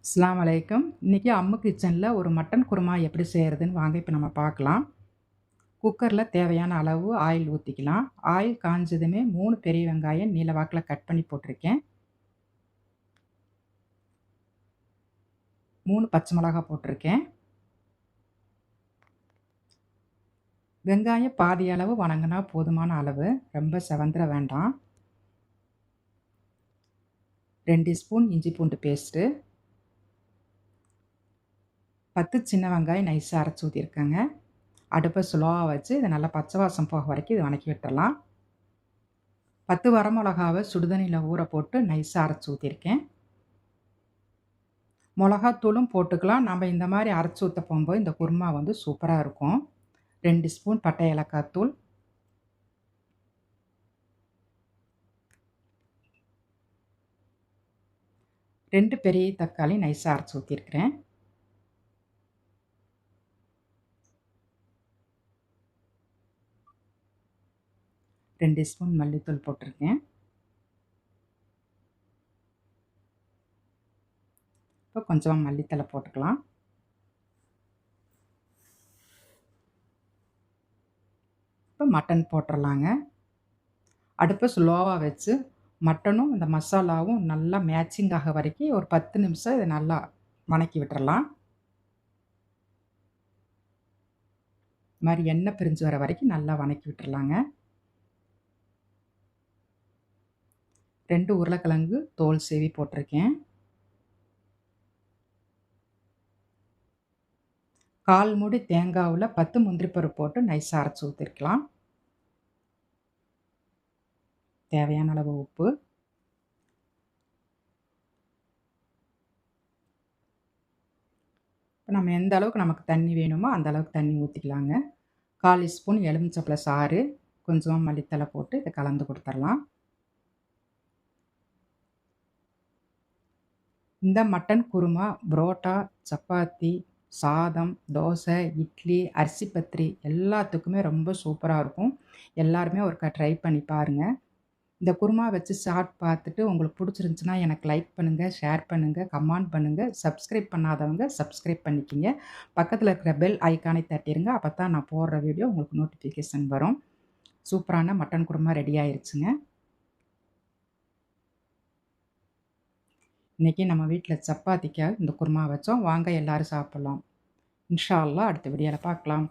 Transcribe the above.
அஸ்ஸலாமு அலைக்கும். இன்றைக்கி அம்மு கிச்சனில் ஒரு மட்டன் குருமா எப்படி செய்கிறதுன்னு வாங்க இப்போ நம்ம பார்க்கலாம். குக்கரில் தேவையான அளவு ஆயில் ஊற்றிக்கலாம். ஆயில் காஞ்சதுமே 3 பெரிய வெங்காயம் நீல வாக்கில் கட் பண்ணி போட்டிருக்கேன். 3 பச்சை மிளகா போட்டிருக்கேன். வெங்காயம் பாதி அளவு வணங்கினா போதுமான அளவு, ரொம்ப செவந்திர வேண்டாம். 2 ஸ்பூன் இஞ்சி பூண்டு பேஸ்ட்டு, 10 சின்ன வெங்காயம் நைஸாக அரைச்சி ஊற்றிருக்கேங்க. அடுப்பை ஸ்லோவாக வச்சு இதை நல்லா பச்சை வாசம் போக வரைக்கும் இதை வணக்கி விட்டுறலாம். 10 வரமிளகாவை சுடுதண்ணியில் ஊற போட்டு நைஸாக அரைச்சி ஊற்றிருக்கேன். மிளகாத்தூளும் போட்டுக்கலாம். நம்ம இந்த மாதிரி அரைச்சி ஊற்ற போகும்போது இந்த குருமா வந்து சூப்பராக இருக்கும். 2 ஸ்பூன் பட்டை ஏலக்காய் தூள், 2 பெரிய தக்காளி நைஸாக அரைச்சி ஊற்றிருக்கிறேன். ரெண்டு ஸ்பூன் மல்லித்தூள் போட்டிருக்கேன். இப்போ கொஞ்சமாக மல்லித்தலை போட்டுக்கலாம். இப்போ மட்டன் போட்டுடலாங்க. அடுப்பை ஸ்லோவாக வச்சு மட்டனும் இந்த மசாலாவும் நல்லா மேட்சிங் ஆக வரைக்கும் ஒரு 10 நிமிஷம் இதை நல்லா வணக்கி விட்டுறலாம். இது மாதிரி எண்ணெய் பிரிஞ்சு வர வரைக்கும் நல்லா வணக்கி விட்டுறலாங்க. 2 உருளைக்கிழங்கு தோல் சீவி போட்டிருக்கேன். 1/4 மூடி தேங்காவில் 10 முந்திரி பருப்பு போட்டு நைஸாக அரைச்சி ஊற்றிருக்கலாம். தேவையான அளவு உப்பு, இப்போ நம்ம எந்த அளவுக்கு நமக்கு தண்ணி வேணுமோ அந்த அளவுக்கு தண்ணி ஊற்றிக்கலாங்க. 1/4 ஸ்பூன் எலுமிச்சப்பழ சாறு, கொஞ்சமாக மல்லித்தலை போட்டு இதை கலந்து கொடுத்துடலாம். இந்த மட்டன் குருமா புரோட்டா, சப்பாத்தி, சாதம், தோசை, இட்லி, அரிசி பத்திரி எல்லாத்துக்குமே ரொம்ப சூப்பராக இருக்கும். எல்லாருமே ஒருக்கா ட்ரை பண்ணி பாருங்கள். இந்த குருமா வச்சு சாப்பிட்டு பார்த்துட்டு உங்களுக்கு பிடிச்சிருந்துச்சுன்னா எனக்கு லைக் பண்ணுங்கள், ஷேர் பண்ணுங்கள், கமெண்ட் பண்ணுங்கள். சப்ஸ்கிரைப் பண்ணாதவங்க சப்ஸ்கிரைப் பண்ணிக்கிங்க. பக்கத்தில் இருக்கிற பெல் ஐக்கானை தட்டிடுங்க. அப்போ தான் நான் போடுற வீடியோ உங்களுக்கு நோட்டிஃபிகேஷன் வரும். சூப்பரான மட்டன் குருமா ரெடி ஆயிடுச்சுங்க. இன்றைக்கி நம்ம வீட்டில் சப்பாத்திக்காக இந்த குருமா வச்சோம். வாங்க எல்லோரும் சாப்பிட்லாம். இன்ஷா அல்லாஹ் அடுத்த வீடியோவில் பார்க்கலாம்.